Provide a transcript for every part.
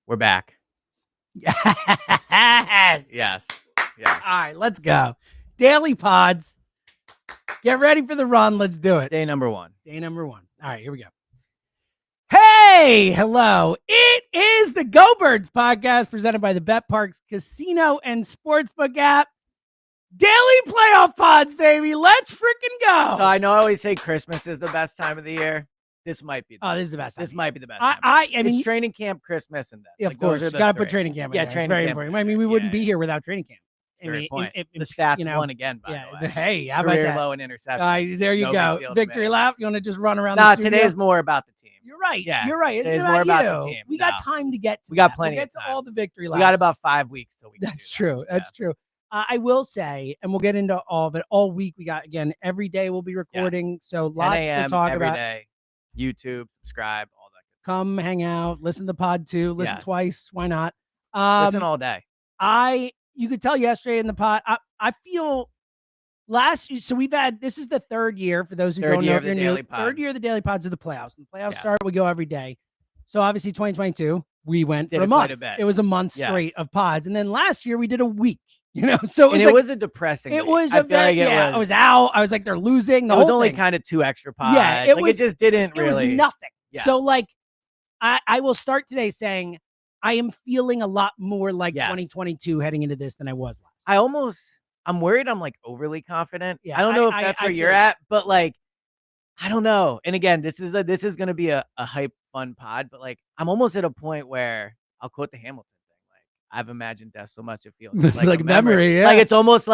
We're back. Yes. Yes. All right, let's go. Daily pods. Get ready for the run. Let's do it. Day number 1. Day number 1. All right, here we go. Hey, hello. It is the Go Birds podcast presented by the Bet Parks Casino and Sportsbook app. Daily playoff pods, baby. Let's freaking go. So I know I always say Christmas is the best time of the year. This might be. This is the best. This might be the best. I mean, it's training camp, Christmas, and this. Of course, you got to put training camp. Yeah, training camp. Important. I mean, we wouldn't be here without training camp. Very point. The stats won again, by the way. Hey, how about Career that? low in interceptions. There you go. Victory lap. You want to just run around? No, today's more about the team. You're right. Yeah, you're right. It's more about the team. We got time to get to. We got plenty. We'll get to all the victory laps. We got about 5 weeks till we. That's true. That's true. I will say, and we'll get into all of it all week. We got again every day. We'll be recording, so lots to talk every about. Day. YouTube, subscribe, all that. Come hang out, listen to the pod too. Listen twice. Why not? Listen all day. You could tell yesterday in the pod. I feel so we've had, this is the third year for those who don't know. Third year of the daily pods of the playoffs. The playoffs start, we go every day. So obviously 2022, we went for a month. It was a month straight of pods, and then last year we did a week. So it was a depressing. It was. I was out. I was like, they're losing. It was only kind of 2 extra pods. Yeah, it just didn't. It was nothing. Yes. So I will start today saying I am feeling a lot more like 2022 heading into this than I was last. I'm worried I'm overly confident. Yeah, I don't know if that's where you're at, but I don't know. And again, this is going to be a hype fun pod, but I'm almost at a point where I'll quote the Hamilton thing. I've imagined death so much it feels like a memory. Yeah. It's almost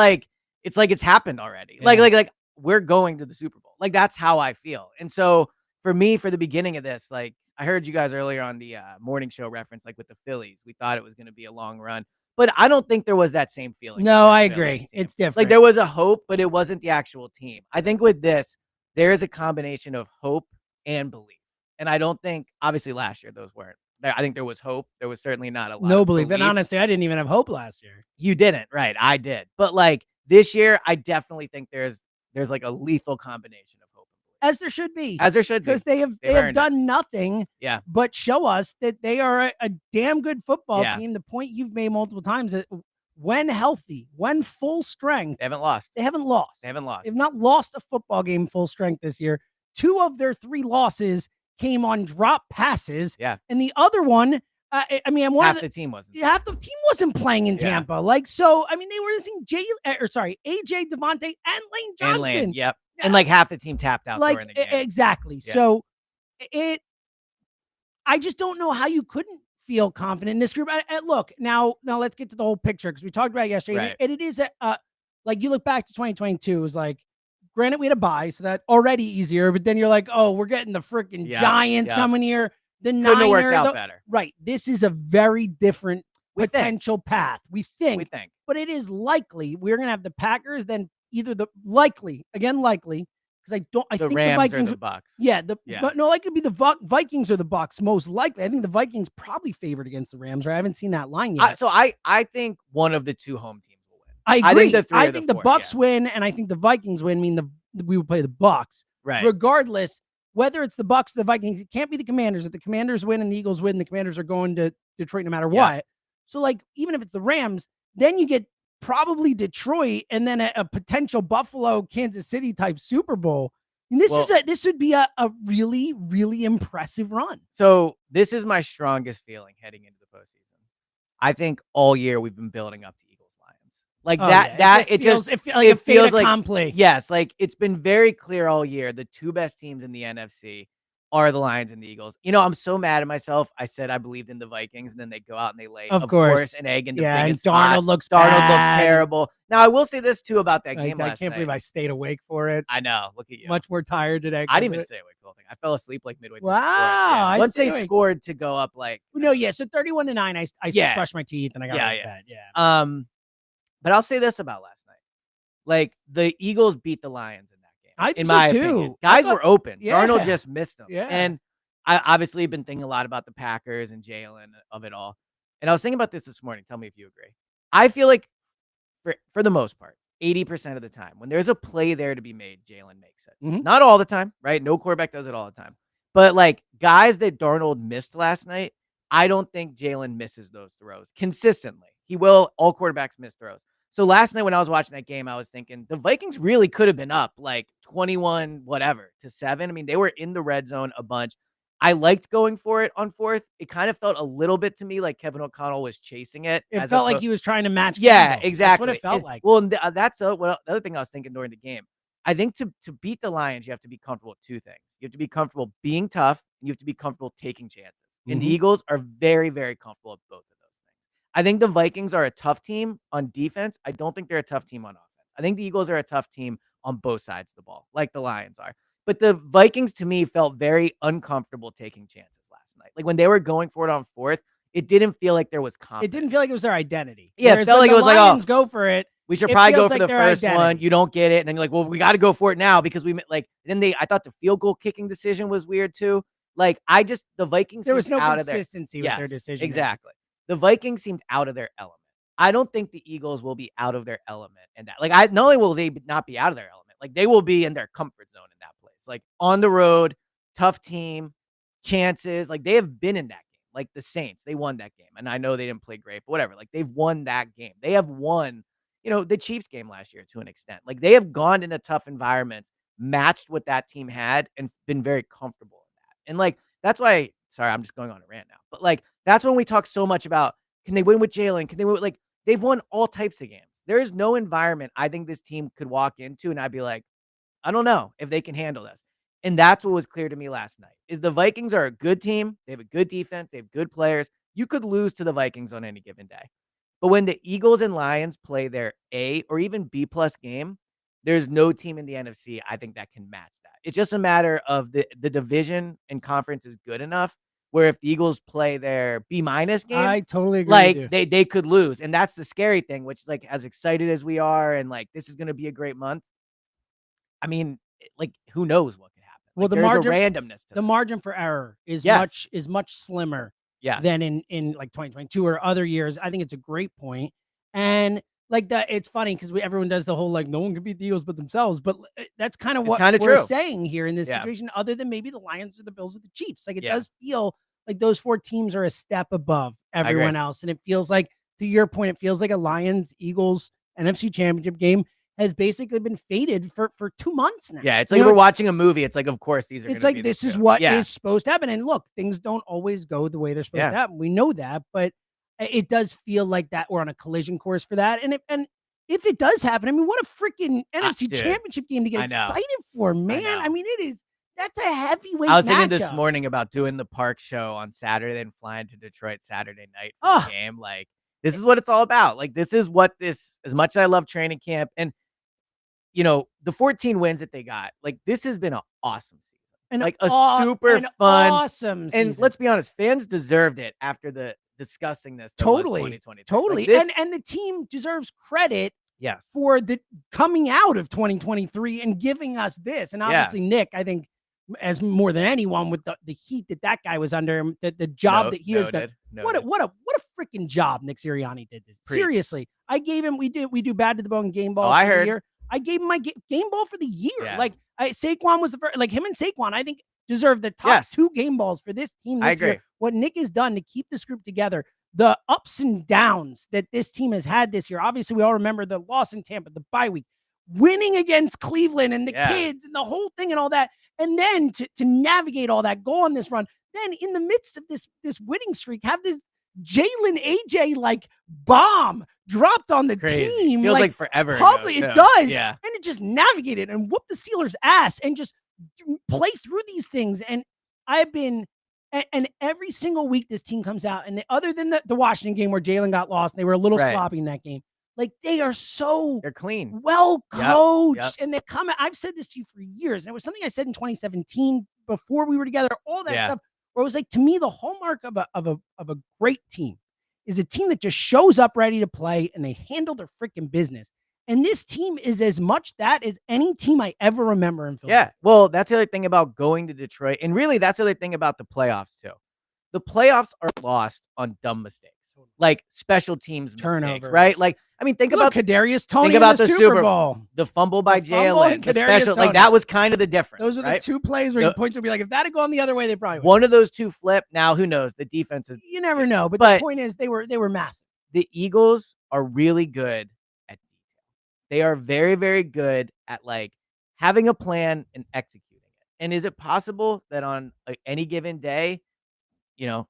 it's happened already. Yeah. Like we're going to the Super Bowl. That's how I feel. And so for me, for the beginning of this, I heard you guys earlier on the morning show reference, with the Phillies, we thought it was going to be a long run, but I don't think there was that same feeling. No, I agree. It's different. There was a hope, but it wasn't the actual team. I think with this, there is a combination of hope and belief. And I don't think, obviously last year, those weren't. I think there was hope. There was certainly not a lot of belief. And honestly, I didn't even have hope last year. You didn't, right? I did. But this year, I definitely think there's a lethal combination of hope. As there should be. Because they have done nothing but show us that they are a damn good football team. The point you've made multiple times that when healthy, when full strength, they haven't lost. They haven't lost. They've not lost a football game full strength this year. 2 of their 3 losses came on drop passes. Yeah. And the other one, half the team wasn't. Half the team wasn't playing in Tampa. They were missing AJ, Devontae, and Lane Johnson. Yep. And half the team tapped out during the game. Exactly. Yeah. So I just don't know how you couldn't feel confident in this group. Look, now let's get to the whole picture, because we talked about it yesterday. Right. And it is you look back to 2022, it was granted we had a bye, so that already easier, but then you're we're getting the freaking Giants coming here. The Couldn't Niners have worked out better. Right. This is a very different potential path. We think. But it is likely we're going to have the Packers, then either likely, because I think Rams the Vikings or the Bucks. But no, it could be the Vikings or the Bucks most likely. I think the Vikings probably favored against the Rams, right? I haven't seen that line yet. So I think one of the 2 home teams will win. I agree. I think the Bucks win, and I think the Vikings win. We will play the Bucks. Right. Regardless, whether it's the Bucks or the Vikings, it can't be the Commanders. If the Commanders win and the Eagles win, the Commanders are going to Detroit no matter what. So So even if it's the Rams, then you get probably Detroit, and then a potential Buffalo, Kansas City type Super Bowl. And this would be a really, really impressive run. So this is my strongest feeling heading into the postseason. I think all year we've been building up to Eagles Lions. It feels like accompli. Yes, it's been very clear all year. The 2 best teams in the NFC are the Lions and the Eagles. I'm so mad at myself. I said I believed in the Vikings, and then they go out and they lay, of course, an egg in the biggest spot. Darnold looks bad. terrible. Now, I will say this, too, about that game last night. I can't believe I stayed awake for it. I know. Look at you. Much more tired today. I didn't even stay awake for the whole thing. I fell asleep midway through. Wow. Once they scored to go up So 31-9, I brushed my teeth and I got out of bed. Yeah. But I'll say this about last night. The Eagles beat the Lions in my opinion. Guys were open. Darnold just missed them. Yeah. And I obviously have been thinking a lot about the Packers and Jalen of it all. And I was thinking about this morning. Tell me if you agree. I feel like for the most part, 80% of the time, when there's a play there to be made, Jalen makes it. Mm-hmm. Not all the time, right? No quarterback does it all the time. But guys that Darnold missed last night, I don't think Jalen misses those throws consistently. He will. All quarterbacks miss throws. So last night when I was watching that game, I was thinking the Vikings really could have been up like 21 whatever to 7. I mean, they were in the red zone a bunch. I liked going for it on fourth. It kind of felt a little bit to me like Kevin O'Connell was chasing it. It felt like he was trying to match Yeah, Campbell. exactly. That's what it felt like. Well, that's the other thing I was thinking during the game. I think to beat the Lions, you have to be comfortable with two things. You have to be comfortable being tough, and you have to be comfortable taking chances. And the Eagles are very, very comfortable with both of those things. I think the Vikings are a tough team on defense. I don't think they're a tough team on offense. I think the Eagles are a tough team on both sides of the ball, like the Lions are. But the Vikings, to me, felt very uncomfortable taking chances last night. Like when they were going for it on fourth, it didn't feel like there was confidence. It didn't feel like it was their identity. Yeah, it felt like it was like, oh, go for it. We should probably go for the first one. You don't get it. And then you're like, well, we got to go for it now because I thought the field goal kicking decision was weird too. Like the Vikings, there was no consistency with their decision. Exactly. The Vikings seemed out of their element. I don't think the Eagles will be out of their element in that. Like, not only will they not be out of their element, like they will be in their comfort zone in that place. Like on the road, tough team, chances. Like they have been in that game. Like the Saints, they won that game. And I know they didn't play great, but whatever. Like they've won that game. They have won, the Chiefs game last year to an extent. Like they have gone into tough environments, matched what that team had, and been very comfortable in that. And like that's why. Sorry, I'm just going on a rant now. But like that's when we talk so much about can they win with Jalen? Can they win? Like they've won all types of games. There is no environment I think this team could walk into and I'd be like, I don't know if they can handle this. And that's what was clear to me last night is the Vikings are a good team. They have a good defense. They have good players. You could lose to the Vikings on any given day. But when the Eagles and Lions play their A or even B+ game, there's no team in the NFC I think that can match that. It's just a matter of the division and conference is good enough where if the Eagles play their B- game, I totally agree. Like they could lose. And that's the scary thing, which is like as excited as we are and like this is going to be a great month. I mean, like who knows what could happen. Well, like, there's a randomness to the margin for error is much slimmer than in like 2022 or other years. I think it's a great point. And like that, it's funny because everyone does the whole like no one can beat the Eagles but themselves. But that's kind of what we're saying here in this situation, other than maybe the Lions or the Bills or the Chiefs. Like it does feel like those four teams are a step above everyone else. And it feels like, to your point, it feels like a Lions, Eagles, NFC Championship game has basically been faded for 2 months now. Yeah, it's like we're watching a movie. It's like, of course, these are. It's like this is what is supposed to happen. And look, things don't always go the way they're supposed to happen. We know that, but it does feel like that we're on a collision course for that. And if it does happen, I mean, what a freaking NFC Championship game to get excited for, man! I mean, that's a heavyweight. I was thinking matchup. This morning about doing the Park show on Saturday and flying to Detroit Saturday night for the game. Like, this is what it's all about. Like, this is what as much as I love training camp and. The 14 wins that they got, like this has been an awesome season. Like a super fun, awesome season. And let's be honest, fans deserved it after the discussing this. Totally. Like this, and the team deserves credit. Yes. For the coming out of 2023 and giving us this. And obviously Nick, I think as more than anyone with the heat that guy was under him, the job that he has done. What a freaking job Nick Sirianni did this. Seriously. I gave him, we do bad to the bone game ball. I heard. Year. I gave him my game ball for the year. Yeah. Like Saquon was the first, like him and Saquon, I think deserve the top 2 game balls for this team this year. What Nick has done to keep this group together, the ups and downs that this team has had this year. Obviously, we all remember the loss in Tampa, the bye week, winning against Cleveland and the kids and the whole thing and all that. And then to navigate all that, go on this run. Then in the midst of this winning streak, have this Jalen AJ like bomb dropped on the team. Feels like forever. Probably it does. Yeah. And it just navigated and whooped the Steelers' ass and just play through these things. And I've been, and every single week this team comes out, and other than the Washington game where Jalen got lost, and they were a little sloppy in that game. Like they're clean, well coached, and they come. I've said this to you for years, and it was something I said in 2017 before we were together. All that stuff. Where it was like, to me, the hallmark of a great team is a team that just shows up ready to play and they handle their freaking business. And this team is as much that as any team I ever remember in Philadelphia. Yeah. Well, that's the other thing about going to Detroit. And really, that's the other thing about the playoffs, too. the playoffs are lost on dumb mistakes, like special teams mistakes, Turnovers. right? Like, I mean, think about Kadarius Toney. Think about in the Super Bowl. The fumble by Jalen, the Kadarius special, Toney. like that was kind of the difference. Those are right? the two plays where you point to be like, if that had gone the other way, they probably would. One of those two flip. Now, who knows? The defensive. You never know. But the point is, they were massive. The Eagles are really good at detail. They are very, very good at like having a plan and executing it. And is it possible that on any given day,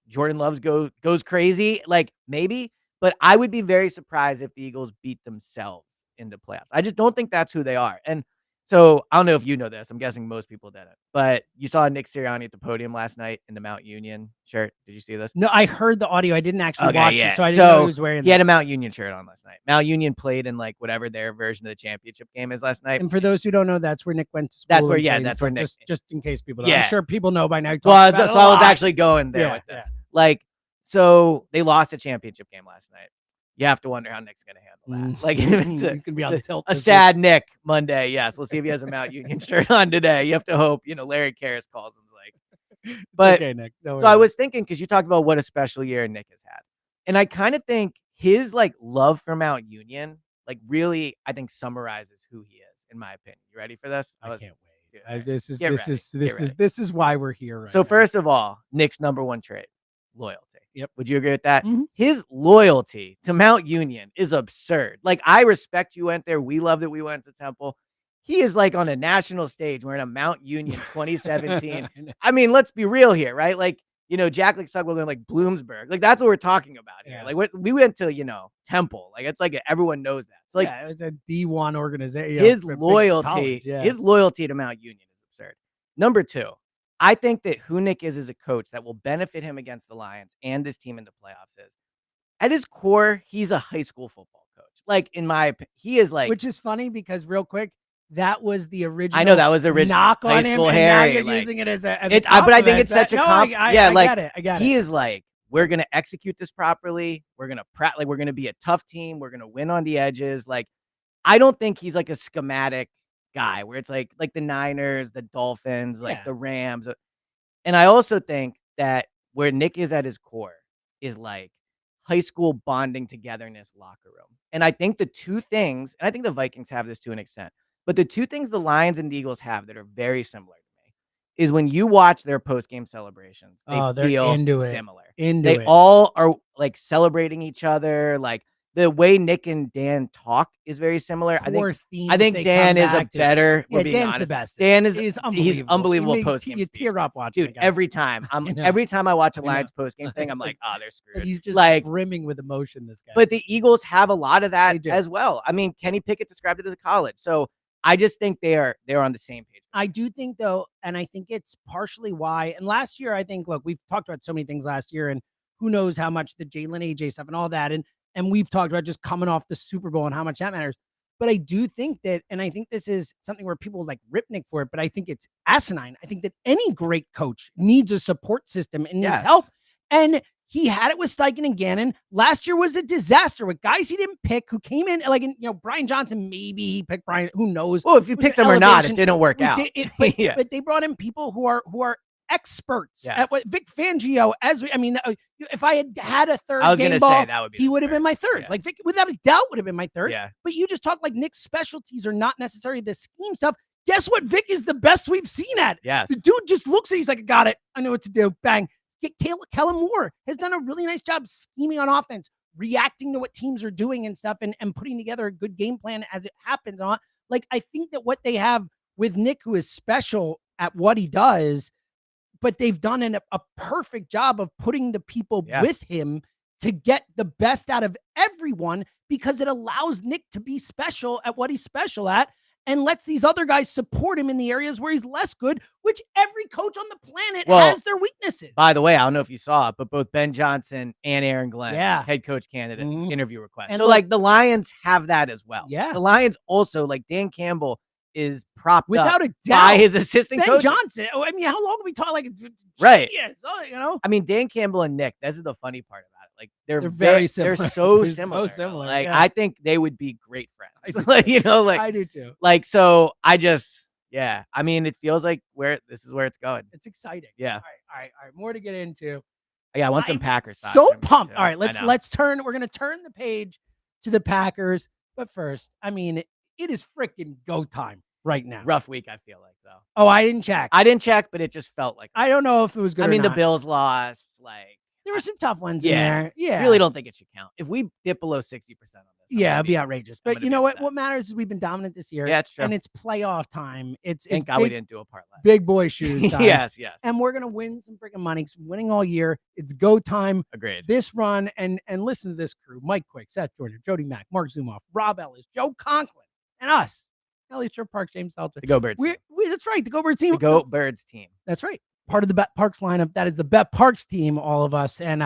Jordan Love goes crazy? Like maybe, but I would be very surprised if the Eagles beat themselves in the playoffs. I just don't think that's who they are. And so I don't know if you know this. I'm guessing most people didn't. But you saw Nick Sirianni at the podium last night in the Mount Union shirt. Did you see this? No, I heard the audio. I didn't actually watch it, so I didn't know he was wearing. He had a Mount Union shirt on last night. Mount Union played in like whatever their version of the championship game is last night. And for those who don't know, that's where Nick went to school. That's where Nick. Just in case people don't. I'm sure people know by now. Well, I was actually going there with this. Like, so they lost a championship game last night. You have to wonder how Nick's going to handle that. Like, it's going to be on the tilt. A sad Nick Monday. Yes, we'll see if he has a Mount Union shirt on today. You have to hope. Larry Karras calls him like. But okay, Nick. So I was thinking, because you talked about what a special year Nick has had, and I kind of think his like love for Mount Union, like really, I think summarizes who he is, in my opinion. You ready for this? I can't wait. Dude, this is why we're here. So first of all, Nick's number one trait, loyalty. Yep. Would you agree with that? Mm-hmm. His loyalty to Mount Union is absurd. Like, I respect you went there. We love that we went to Temple. He is like on a national stage wearing a Mount Union 2017. I mean, let's be real here, right? Like, Jack Stugwell going like Bloomsburg. Like, that's what we're talking about here. Yeah. Like, we went to, Temple. Like, it's like everyone knows that. So, like, it's a D1 organization. His loyalty to Mount Union is absurd. Number two, I think that who Nick is as a coach that will benefit him against the Lions and this team in the playoffs is, at his core, he's a high school football coach. Like, in my opinion, he is like. Which is funny because, real quick, that was the original. I know that was the original knock high on school him, Harry. And now you're using it as a but I think it's such a compliment. I get it. He is like, we're gonna execute this properly. We're gonna we're gonna be a tough team. We're gonna win on the edges. Like, I don't think he's like a schematic guy where it's like the Niners, the Dolphins, like the Rams. And I also think that where Nick is at his core is like high school bonding togetherness locker room. And I think the two things, and I think the Vikings have this to an extent, but the two things the Lions and the Eagles have that are very similar to me is when you watch their post-game celebrations, they feel similar. They all are like celebrating each other. Like, the way Nick and Dan talk is very similar. I think Dan is a better. We're being Dan's honest. the best. Dan he's unbelievable post game. You tear up watching, dude. Every time every time I watch a Lions post game thing, I'm like, oh, they're screwed. He's just like brimming with emotion. This guy. But the Eagles have a lot of that as well. I mean, Kenny Pickett described it as a college. So I just think they're on the same page. I do think though, and I think it's partially why. And last year, I think, look, we've talked about so many things last year, and who knows how much the Jalen AJ stuff and all that, and we've talked about just coming off the Super Bowl and how much that matters. But I do think that, and I think this is something where people like rip Nick for it, but I think it's asinine. I think that any great coach needs a support system and needs help. And he had it with Steichen and Gannon. Last year was a disaster with guys he didn't pick who came in, like, Brian Johnson, maybe he picked Brian, who knows? Well, if you picked him or not, it didn't work out. But they brought in people who are experts at what Vic Fangio, if I had a third game ball, he would have been my third. Like, Vic, without a doubt, would have been my third. But you just talk like Nick's specialties are not necessarily the scheme stuff. Guess what? Vic is the best we've seen at. Yes. The dude just looks at it. He's like, got it. I know what to do. Bang. Kellen Moore has done a really nice job scheming on offense, reacting to what teams are doing and stuff, and putting together a good game plan as it happens. Like, I think that what they have with Nick, who is special at what he does, but they've done a perfect job of putting the people with him to get the best out of everyone, because it allows Nick to be special at what he's special at and lets these other guys support him in the areas where he's less good, which every coach on the planet has their weaknesses. By the way, I don't know if you saw it, but both Ben Johnson and Aaron Glenn, head coach candidate interview requests. And so like the Lions have that as well. Yeah. The Lions also, like Dan Campbell, is propped without up a doubt by his assistant coach. Ben Johnson. I mean, how long have we talked? Like, right. Yes. I mean, Dan Campbell and Nick, this is the funny part about it. Like, they're very similar. They're so similar. So similar. Like, I think they would be great friends. Like, I do too. Like, so I just, I mean, it feels like this is where it's going. It's exciting. Yeah. All right. More to get into. Yeah, I want some Packers socks So from you, pumped. too. All right, we're gonna turn the page to the Packers. But first, I mean, it is freaking go time right now. Rough week, I feel like, though. Oh, I didn't check. But it just felt like I don't know if it was good or the not. Bills lost, like There were some tough ones in there. Yeah. Really don't think it should count. If we dip below 60% on this, Yeah, it'd be outrageous. But you know upset. what matters is we've been dominant this year. Yeah, it's true. And it's playoff time. Thank God we didn't do a parlay. Big boy shoes time. Yes. And we're gonna win some freaking money. We're winning all year. It's go time. Agreed. This run and listen to this crew: Mike Quick, Seth Jordan, Jody Mack, Mark Zumoff, Rob Ellis, Joe Conklin, and us. Eliot, Shorr, Park, James Seltzer. The Go Birds. That's right. The Go Birds team. The Go Birds team. That's right. Part of the Bet Parks lineup. That is the Bet Parks team. All of us. And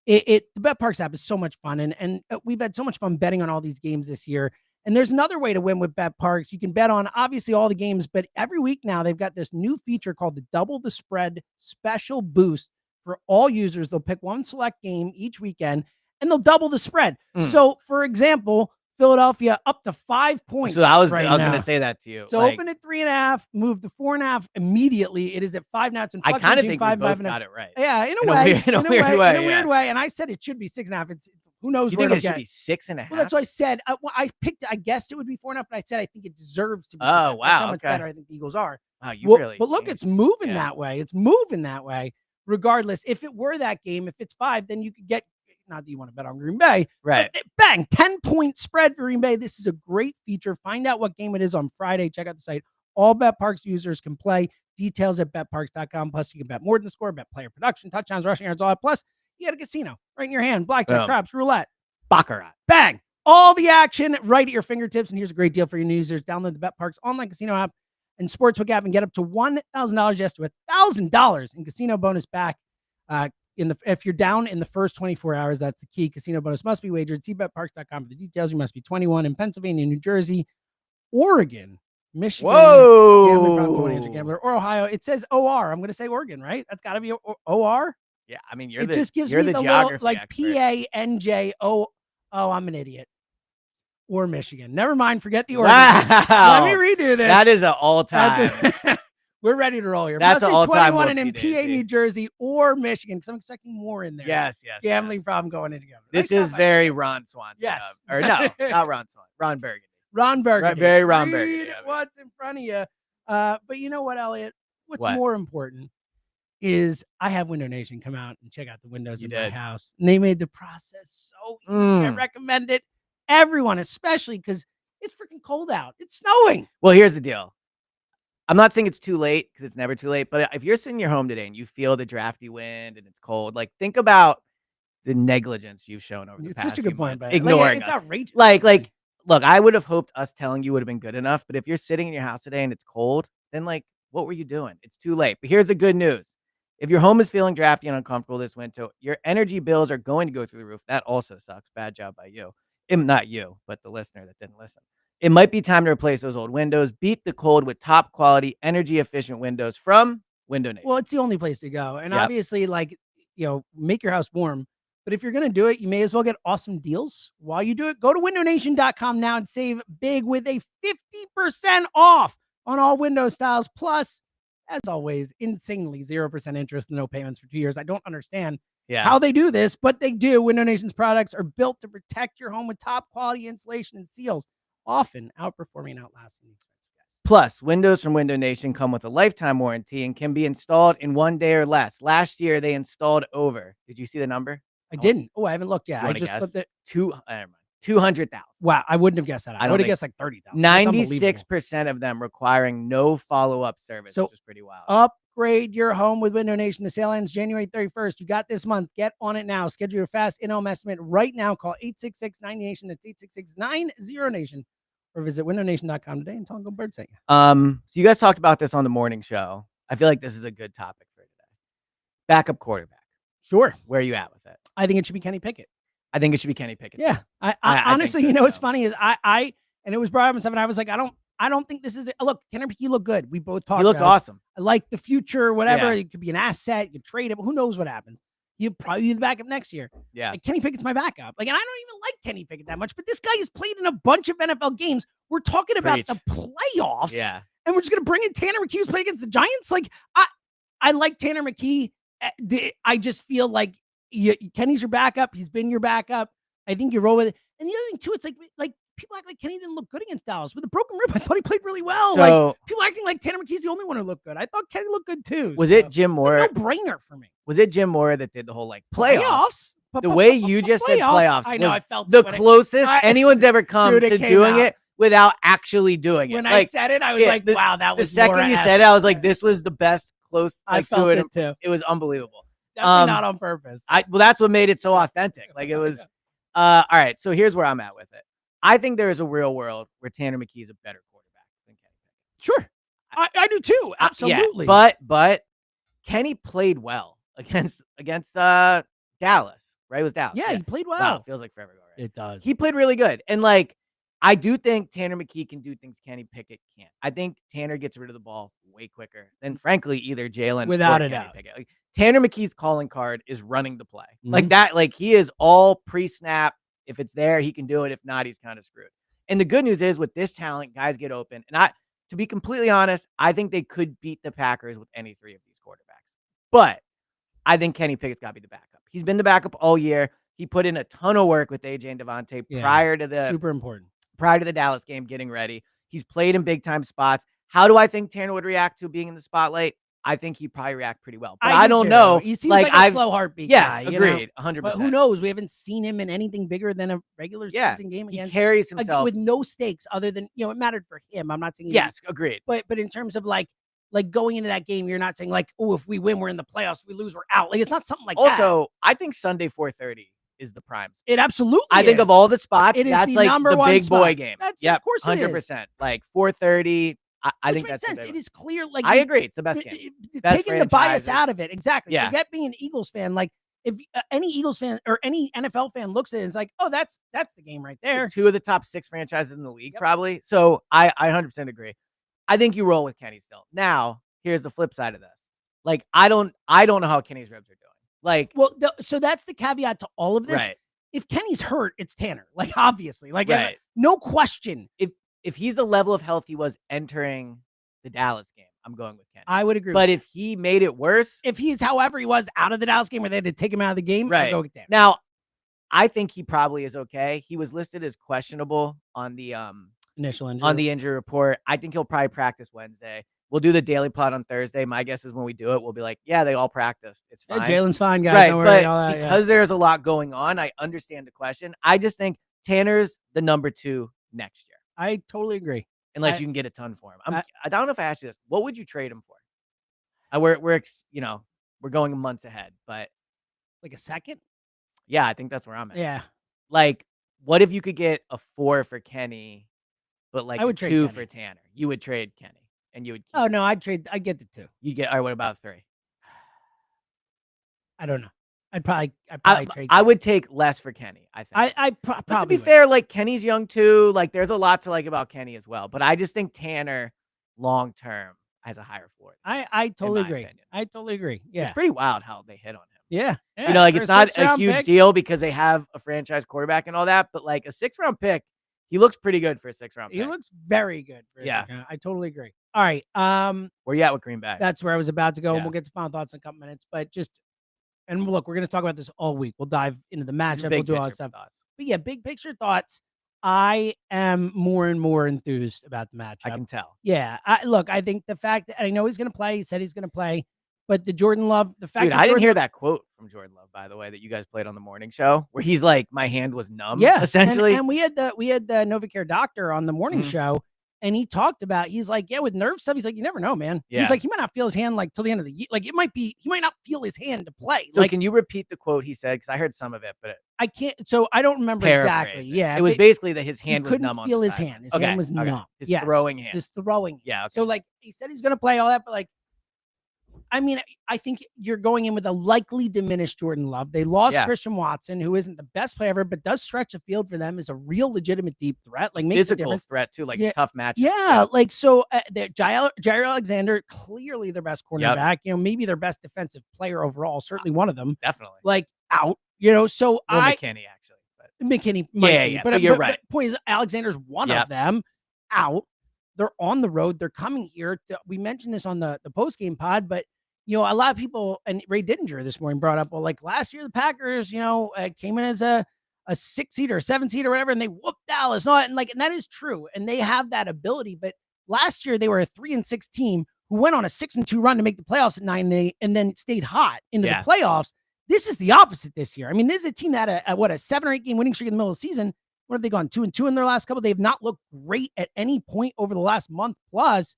the Bet Parks app is so much fun, and we've had so much fun betting on all these games this year. And there's another way to win with Bet Parks. You can bet on obviously all the games, but every week now they've got this new feature called the Double the Spread Special Boost for all users. They'll pick one select game each weekend, and they'll double the spread. So, for example, Philadelphia up to 5 points. So I was going to say that to you. So open at 3.5, move to 4.5 immediately. It is at 5 now. It's I kind of think we both got it right. Yeah, in a weird way. And I said it should be 6.5. It's who knows. You where think it it'll should be 6.5? Well, that's what I said. I guessed it would be 4.5, but I said I think it deserves to be. 6.5. Oh, wow. That's how much better I think the Eagles are. Wow, you really. But look, it's moving that way. It's moving that way. Regardless, if it were that game, if it's 5, then you could get. Not that you want to bet on Green Bay. Right. But bang, 10-point spread for Green Bay. This is a great feature. Find out what game it is on Friday. Check out the site. All Bet Parks users can play. Details at betparks.com. Plus, you can bet more than the score, bet player production, touchdowns, rushing yards, all that. Plus, you got a casino right in your hand. Blackjack, craps, roulette. Baccarat. Bang. All the action right at your fingertips. And here's a great deal for your new users. Download the Bet Parks online casino app and sportsbook app and get up to $1,000, yes, to $1,000 in casino bonus back. If you're down in the first 24 hours, that's the key. Casino bonus must be wagered. See betparks.com for the details. You must be 21 in Pennsylvania, New Jersey, Oregon, Michigan. Whoa. Gambling problem, going to gambler, or Ohio. It says OR. I'm going to say Oregon, right? That's got to be OR. Yeah, I mean, it just gives me the geography little, like PANJO. Oh, I'm an idiot. Or Michigan. Never mind. Forget the Oregon. Wow. Let me redo this. That is an all-time. We're ready to roll here. That's an all-time 21 in PA, New Jersey, or Michigan, because I'm expecting more in there. Yes. Gambling problem going in together. This is very Ron Swanson. Yes. Or no, not Ron Swanson. Ron Burgundy. Ron Burgundy. Very Ron Burgundy. What's in front of you? But you know what, Eliot? What's What? more important is I have Window Nation come out and check out the windows in my did. house. And they made the process so easy. I recommend it. Everyone, especially because it's freaking cold out. It's snowing. Well, here's the deal. I'm not saying it's too late because it's never too late. But if you're sitting in your home today and you feel the drafty wind and it's cold, like think about the negligence you've shown over the past such a good few point, months. Ignoring it's us. outrageous. Like, look, I would have hoped us telling you would have been good enough. But if you're sitting in your house today and it's cold, then like, what were you doing? It's too late. But here's the good news. If your home is feeling drafty and uncomfortable this winter, your energy bills are going to go through the roof. That also sucks. Bad job by you. Not you, but the listener that didn't listen. It might be time to replace those old windows. Beat the cold with top quality, energy efficient windows from Window Nation. Well, it's the only place to go. And obviously, like, make your house warm. But if you're going to do it, you may as well get awesome deals while you do it. Go to windownation.com now and save big with a 50% off on all window styles. Plus, as always, insanely 0% interest and no payments for 2 years. I don't understand how they do this, but they do. Window Nation's products are built to protect your home with top quality insulation and seals, often outperforming and outlasting the expensive guys. Plus, windows from Window Nation come with a lifetime warranty and can be installed in 1 day or less. Last year, they installed over. Did you see the number? I didn't. Oh, I haven't looked yet. I just flipped it. 200,000. Wow, I wouldn't have guessed that. I would have guessed like 30,000. 96% of them requiring no follow-up service, which is pretty wild. Upgrade your home with Window Nation. The sale ends January 31st. You got this month. Get on it now. Schedule your fast in-home estimate right now. Call 866-90Nation. That's 866-90Nation. Or visit windownation.com today and tell them Go Bird sent you. So you guys talked about this on the morning show. I feel like this is a good topic for today. Backup quarterback. Sure. Where are you at with it? I think it should be Kenny Pickett. I think it should be Kenny Pickett. Yeah. I honestly, so, what's funny is and it was brought up and stuff, and I was like, I don't think this is it. Look, Kenny Pickett, you look good. We both talked. He looked awesome. I like the future, whatever. It could be an asset. You could trade it. Who knows what happens? You'll probably be the backup next year. Yeah. Like, Kenny Pickett's my backup. Like, and I don't even like Kenny Pickett that much, but this guy has played in a bunch of NFL games. We're talking about the playoffs. Yeah. And we're just going to bring in Tanner McKee who's playing against the Giants. Like, I like Tanner McKee. I just feel like Kenny's your backup. He's been your backup. I think you roll with it. And the other thing too, it's like people act like Kenny didn't look good against Dallas with a broken rib. I thought he played really well. So, like people acting like Tanner McKee's the only one who looked good. I thought Kenny looked good too. Was it Jim Moore? No brainer for me. Was it Jim Moore that did the whole like playoffs? But the way you just said playoffs, I know. I felt the closest anyone's ever come to doing it without actually doing it. When I said it, I was like, wow, that was the second you said it, I was like, this was the best close. I felt it too. It was unbelievable. Definitely not on purpose. Well, that's what made it so authentic. Like it was. All right, so here's where I'm at with it. I think there is a real world where Tanner McKee is a better quarterback than Kenny Pickett. Sure, I do too. Absolutely. Yeah, but Kenny played well against Dallas. Right? It was Dallas. Yeah, he played well. Wow, it feels like forever ago. Right? It does. He played really good, and like I do think Tanner McKee can do things Kenny Pickett can't. I think Tanner gets rid of the ball way quicker than, frankly, either Jalen without or a Kenny doubt. Pickett. Like, Tanner McKee's calling card is running the play like that. Like he is all pre-snap. If it's there, he can do it. If not, he's kind of screwed. And the good news is with this talent, guys get open. And to be completely honest, I think they could beat the Packers with any three of these quarterbacks. But I think Kenny Pickett's got to be the backup. He's been the backup all year. He put in a ton of work with AJ and Devontae prior to the Dallas game, getting ready. He's played in big time spots. How do I think Tanner would react to being in the spotlight? I think he'd probably react pretty well. But I don't know. He seems like a slow heartbeat guy. Agreed. 100%. But who knows? We haven't seen him in anything bigger than a regular season game against. He carries himself with no stakes other than, it mattered for him. I'm not saying agreed. But in terms of like going into that game, you're not saying like, oh, if we win, we're in the playoffs. If we lose, we're out. Like it's not something like that. Also, I think Sunday 4:30 is the prime spot. It absolutely I think of all the spots, that's like the big spot. boy game. Of course 100%. Like 4:30. I think that's sense. It is clear. Like I agree, it's the best game. Taking the bias out of it, exactly. Yeah. Forget being an Eagles fan. Like if any Eagles fan or any NFL fan looks at it, it's like, oh, that's the game right there. Two of the top 6 franchises in the league, probably. So I 100% agree. I think you roll with Kenny still. Now, here's the flip side of this. Like I don't know how Kenny's ribs are doing. Like, well, so that's the caveat to all of this. Right. If Kenny's hurt, it's Tanner. Like obviously, like right. No question. If he's the level of health he was entering the Dallas game, I'm going with Kenny. I would agree. But if he made it worse, if he's however he was out of the Dallas game where they had to take him out of the game, right. I'd go with Tanner. Now, I think he probably is okay. He was listed as questionable on the initial injury. On the injury report. I think he'll probably practice Wednesday. We'll do the daily plot on Thursday. My guess is when we do it, we'll be like, yeah, they all practiced. It's fine. Jalen's fine, guys. Right, don't worry, but all that, because there's a lot going on, I understand the question. I just think Tanner's the number 2 next year. I totally agree. Unless you can get a ton for him. I don't know if I asked you this. What would you trade him for? We're going months ahead, but like a second? Yeah, I think that's where I'm at. Yeah. Like, what if you could get a 4 for Kenny, but like I would a 2 for Tanner? You would trade Kenny, and you would. Oh no, I'd get the 2. You get. All right, what about 3? I don't know. I'd probably trade. I would take less for Kenny. I think. I probably. But to be fair, like Kenny's young too. Like there's a lot to like about Kenny as well. But I just think Tanner, long term, has a higher floor. I totally agree. I totally agree. Yeah, it's pretty wild how they hit on him. Yeah. Like it's not a huge deal because they have a franchise quarterback and all that. But like a 6th-round pick, he looks pretty good for a 6th-round pick. He looks very good. I totally agree. All right. Where you at with Green Bay? That's where I was about to go, and we'll get to final thoughts in a couple minutes. But and look, we're going to talk about this all week. We'll dive into the matchup. We'll do all that stuff. Thoughts. But yeah, big picture thoughts. I am more and more enthused about the matchup. I can tell. Yeah. I think the fact that I know he's going to play, he said he's going to play, but the Jordan Love, the fact Dude, I didn't hear that quote from Jordan Love, by the way, that you guys played on the morning show where he's like, my hand was numb. Yeah. Essentially. And we had the NovaCare doctor on the morning show. And he talked about, he's like, yeah, with nerve stuff, he's like, you never know, man. Yeah. He's like, he might not feel his hand like till the end of the year. Like he might not feel his hand to play. So like, can you repeat the quote he said? Because I heard some of it, but I can't. So I don't remember exactly. Yeah. It was basically that his hand was numb on the feel his hand. His hand was numb. His throwing hand. His throwing. Yeah. Okay. So like he said he's going to play all that, but like, I mean, I think you're going in with a likely diminished Jordan Love. They lost Christian Watson, who isn't the best player ever, but does stretch the field for them, is a real legitimate deep threat. Like makes a difference. Threat too, like a tough match. Yeah, like so. Jair Alexander, clearly their best cornerback. Yep. Maybe their best defensive player overall. Certainly one of them. Definitely. Like out. So McKinney actually. But McKinney. Yeah. But you're right. The point is, Alexander's one of them. Out. They're on the road. They're coming here. We mentioned this on the post game pod, but. you know, a lot of people, and Ray Didinger this morning brought up, well, like last year, the Packers, you know, came in as a 6 seed or 7 seed or whatever, and they whooped Dallas. No, and that is true. And they have that ability. But last year, they were a 3-6 team who went on a 6-2 run to make the playoffs at 9-8 and then stayed hot into the playoffs. This is the opposite this year. I mean, this is a team that had a 7 or 8 game winning streak in the middle of the season. What have they gone 2-2 in their last couple? They've not looked great at any point over the last month plus.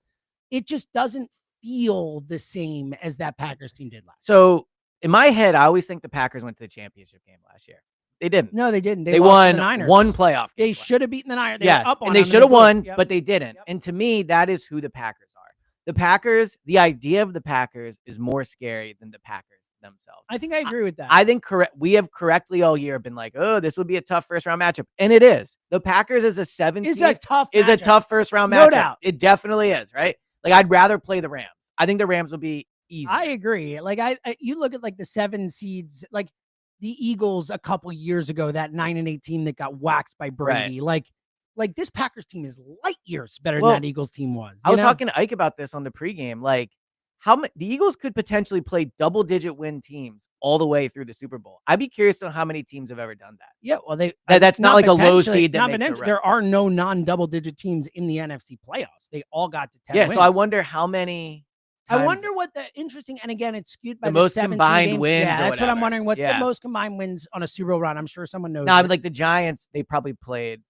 It just doesn't feel the same as that Packers team did last year. So in my head, I always think the Packers went to the championship game last year. They didn't. No, they didn't. They won one playoff game. They should have beaten the Niners. Yes, and they should have won, but they didn't. And to me, that is who the Packers are. The Packers, the idea of the Packers is more scary than the Packers themselves. I think I agree with that. I think we have correctly all year been like, oh, this would be a tough first round matchup. And it is. The Packers as a 7 seed is a tough first round matchup. No doubt. It definitely is, right? Like, I'd rather play the Rams. I think the Rams will be easy. I agree. Like, you look at like the 7 seeds, like the Eagles a couple years ago, that 9-8 team that got waxed by Brady. Right. Like this Packers team is light years better than that Eagles team was. I was talking to Ike about this on the pregame. Like, the Eagles could potentially play double-digit win teams all the way through the Super Bowl. I'd be curious to know how many teams have ever done that. Yeah, well, that's not like a low seed. There are no non-double-digit teams in the NFC playoffs. They all got to 10 wins. So I wonder how many. I wonder what the interesting, and again, it's skewed by the most combined games. wins. Yeah, that's what I'm wondering. What's the most combined wins on a Super Bowl run? I'm sure someone knows. No, I mean, like the Giants, they probably played.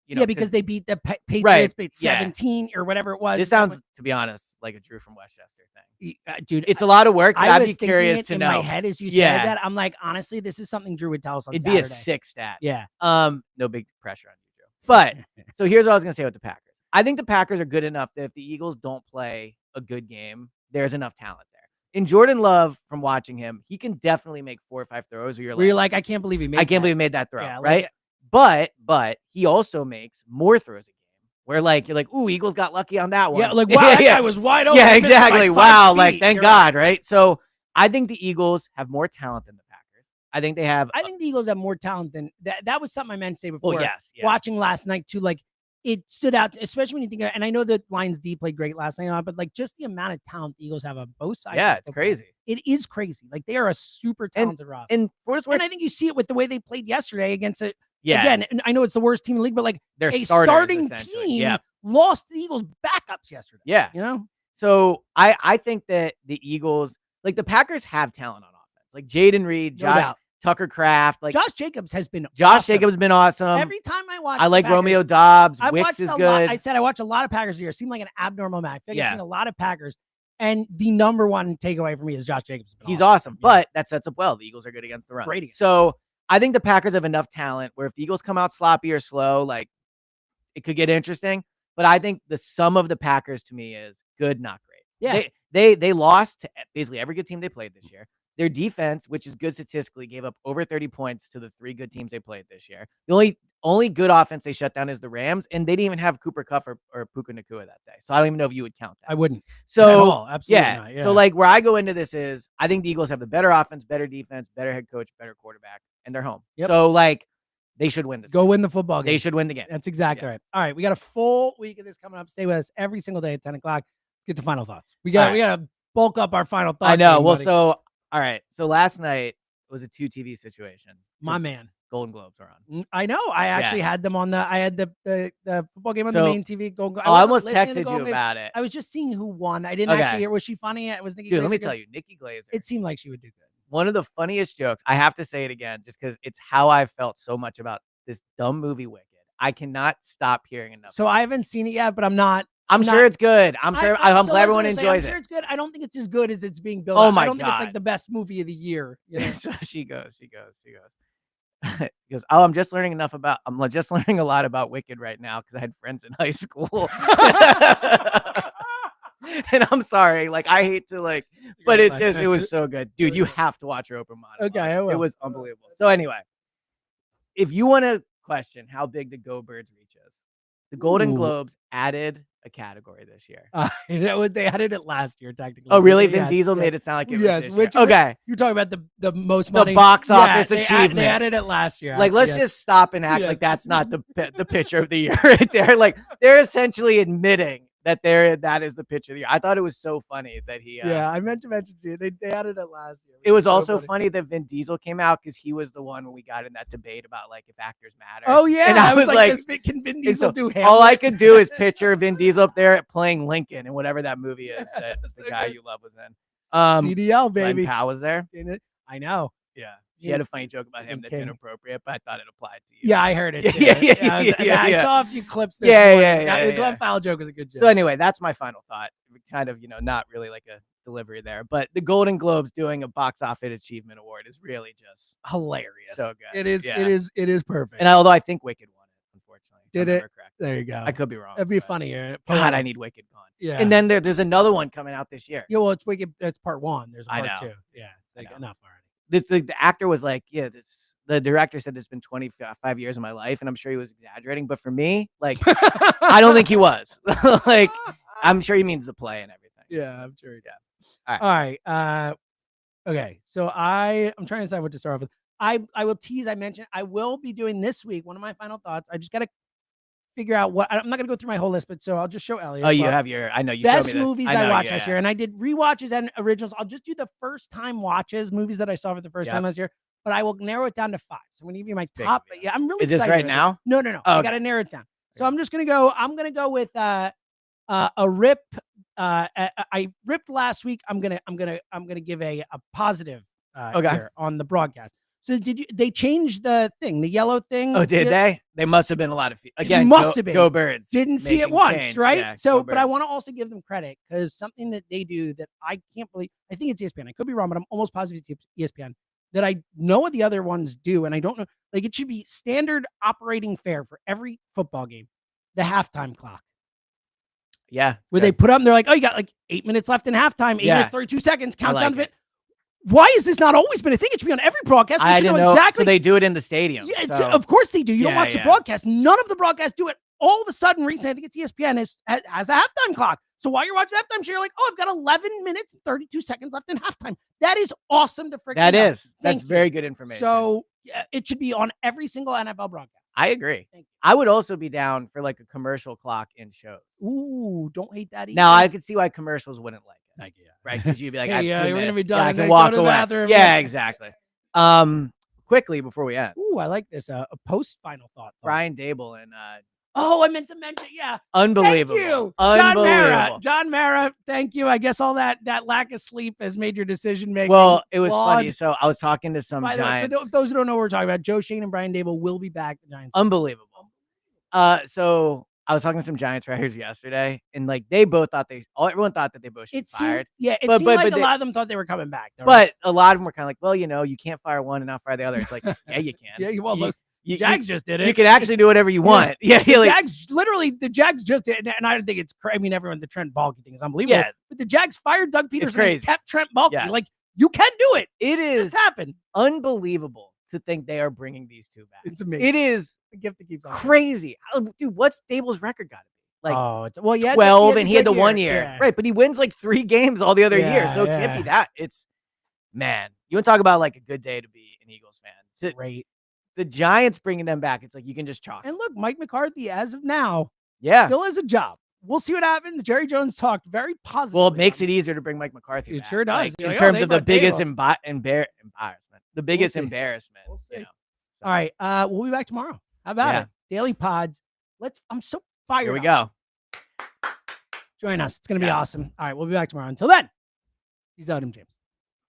You know, because they beat the Patriots, beat 17 or whatever it was. This sounds, to be honest, like a Drew from Westchester thing. Dude, it's a lot of work, but I'd be curious to know. In my head, as you said that, I'm like, honestly, this is something Drew would tell us on Saturday. It'd be a 6 stat. Yeah. No big pressure on you, Drew. But, so here's what I was going to say with the Packers. I think the Packers are good enough that if the Eagles don't play a good game, there's enough talent there. In Jordan Love, from watching him, he can definitely make 4 or 5 throws where you're like, I can't believe he made that throw, right? But he also makes more throws a game where you're like, ooh, Eagles got lucky on that one. Yeah, like, wow, that guy was wide open. Yeah, exactly. Wow, like, thank God, right? So I think the Eagles have more talent than the Packers. I think the Eagles have more talent than that. That was something I meant to say before. Well, yes, watching last night too, like it stood out, especially when you think of, and I know the Lions D played great last night, but like just the amount of talent the Eagles have on both sides. Yeah, it's crazy. It is crazy. Like they are a super talented roster. And for what it's worth, and I think you see it with the way they played yesterday against it. Yeah. Again, I know it's the worst team in the league, but like their starting team lost the Eagles backups yesterday. Yeah. You know? So I think that the Eagles, like the Packers have talent on offense. Like Jaden Reed, Tucker Kraft, like Josh Jacobs has been awesome. Every time I watch, I like Packers, Romeo Dobbs. Wicks is good. I said I watch a lot of Packers here. It seemed like an abnormal amount. I feel like I've seen a lot of Packers, and the number one takeaway for me is Josh Jacobs. He's awesome, but that sets up well. The Eagles are good against the run. Great. So I think the Packers have enough talent where if the Eagles come out sloppy or slow, like it could get interesting. But I think the sum of the Packers to me is good, not great. Yeah, they lost to basically every good team they played this year. Their defense, which is good statistically, gave up over 30 points to the 3 good teams they played this year. The only good offense they shut down is the Rams, and they didn't even have Cooper Kupp or Puka Nacua that day. So I don't even know if you would count that. I wouldn't. So at all. Absolutely not. Yeah. So like where I go into this is I think the Eagles have the better offense, better defense, better head coach, better quarterback, and they're home. Yep. So like they should win this. Go win the football game. They should win the game. That's exactly right. All right, we got a full week of this coming up. Stay with us every single day at 10 o'clock. Let's get to final thoughts. We got to bulk up our final thoughts. I know. Well, so all right. So last night was a 2 TV situation. My man. Golden Globes are on. I know. I actually had them on I had the football game on the main TV. I almost texted you about it. I was just seeing who won. I didn't actually hear. Was she funny? It was Nikki Glaser. Dude, let me tell you, Nikki Glaser. It seemed like she would do good. One of the funniest jokes. I have to say it again just because it's how I felt so much about this dumb movie Wicked. I cannot stop hearing enough. So I haven't seen it yet, but I'm sure it's good. I'm glad everyone enjoys it. I'm sure it's good. I don't think it's as good as it's being built. Oh my God. I don't think it's like the best movie of the year. You know? So she goes. She goes, oh, I'm just learning a lot about Wicked right now because I had friends in high school. And I'm sorry, like I hate to but it was so good. Dude, you have to watch her open monologue. Okay, I will. It was unbelievable. So anyway, if you want to question how big the Go Birds reach is, the Golden Globes added a category this year. They added it last year, technically. Oh, really? Vin Diesel made it sound like it was this year. Okay. You're talking about the most money. The box office achievement. They added it last year. Like, let's just stop and act like that's not the picture of the year right there. Like, they're essentially admitting that is the pitch of the year. I thought it was so funny that he. Yeah, I meant to mention to you. They added it last year. It was also funny that Vin Diesel came out because he was the one when we got in that debate about like if actors matter. Oh yeah, and I was like, can Vin Diesel do Hamlet? all I could do is picture Vin Diesel up there playing Lincoln in whatever that movie is that the guy you love was in. DDL baby. Glenn Powell was there. I know. Yeah. She had a funny joke about him that's inappropriate, but I thought it applied to you. Yeah, I heard it. Yeah. I saw a few clips. This morning. The Glenn Powell joke was a good joke. So anyway, that's my final thought. Kind of, not really like a delivery there, but the Golden Globes doing a box office achievement award is really just hilarious. So good. It is perfect. And although I think Wicked won it, unfortunately. Did it? There you go. I could be wrong. It'd be funny. God, I need Wicked gone. Yeah. And then there's another one coming out this year. Yeah, well, it's Wicked. That's part 1. There's part 2. Yeah. Enough already. The actor was like, the director said it's been 25 years of my life, and I'm sure he was exaggerating. But for me, like, I don't think he was. Like, I'm sure he means the play and everything. Yeah, I'm sure he does. All right. Okay. So I'm trying to decide what to start off with. I will tease. I mentioned I will be doing this week. One of my final thoughts. I just got to figure out what I'm not gonna go through my whole list, but so I'll just show Eliot. Oh, you have your I know you best showed me this. movies I watched last year, and I did rewatches and originals. I'll just do the first time watches, movies that I saw for the first time last year, but I will narrow it down to 5. So I'm gonna give you my top. Yeah, I'm really excited. Is this right now? No. I gotta narrow it down. So I'm just gonna go. I'm gonna go with a rip. I ripped last week. I'm gonna give a positive here on the broadcast. So they changed the thing, the yellow thing? Oh, did they? They must have been a lot of again. Must have been. Go Birds. Didn't see it once, change. right? Yeah, so, but I want to also give them credit because something that they do that I can't believe. I think it's ESPN. I could be wrong, but I'm almost positive it's ESPN that I know what the other ones do, and I don't know. Like it should be standard operating fare for every football game. The halftime clock. Yeah, where they put up, and they're like, "Oh, you got like 8 minutes left in halftime. 8 minutes 32 seconds. Countdown of it." Why has this not always been a thing? It should be on every broadcast. I didn't know exactly. So they do it in the stadium. Yeah, of course they do. You don't watch the broadcast. None of the broadcasts do it. All of a sudden, recently, I think it's ESPN has a halftime clock. So while you're watching halftime show, you're like, "Oh, I've got 11 minutes and 32 seconds left in halftime." That is awesome to freaking. That's very good information. So it should be on every single NFL broadcast. I agree. I would also be down for like a commercial clock in shows. Ooh, don't hate that either. Now I could see why commercials wouldn't like it. Thank you. Right, because you'd be like, "You're gonna be done. I can walk away." Yeah, exactly. Quickly before we end. Ooh, I like this. A post final thought. Brian Dable and I meant to mention. Yeah, unbelievable. Thank you, unbelievable. John Mara. Thank you. I guess all that lack of sleep has made your decision making. Well, it was funny. So I was talking to some Giants. For those who don't know what we're talking about, Joe Shane and Brian Dable will be back. The Giants. Unbelievable. So I was talking to some Giants writers yesterday, and like they both thought everyone thought that they both should be fired. It seemed like a lot of them thought they were coming back. Though, but a lot of them were kind of like, well, you can't fire one and not fire the other. It's like, yeah, you can. Yeah, look, Jags just did it. You can actually do whatever you want. Yeah, the Jags just did, and I don't think it's. I mean, the Trent Baalke thing is unbelievable. Yeah, but the Jags fired Doug Peterson and kept Trent Baalke. Yeah. Like you can do it. It is just happened. Unbelievable to think they are bringing these two back. It's amazing. It is the gift that keeps on crazy. Dude, what's Dable's record got to be? Like 12, and he had the 1 year. Yeah. Right, but he wins like 3 games all the other years, so it can't be that. It's, man, you want to talk about like a good day to be an Eagles fan. Great. The Giants bringing them back, it's like you can just chalk. And look, Mike McCarthy, as of now, still has a job. We'll see what happens. Jerry Jones talked very positively. Well, it makes it easier to bring Mike McCarthy back. It sure does. Like, in terms of the biggest embarrassment. The biggest embarrassment. We'll see. All right. We'll be back tomorrow. How about it? Daily pods. I'm so fired. Here we go. Join us. It's going to be awesome. All right. We'll be back tomorrow. Until then, he's Adam James.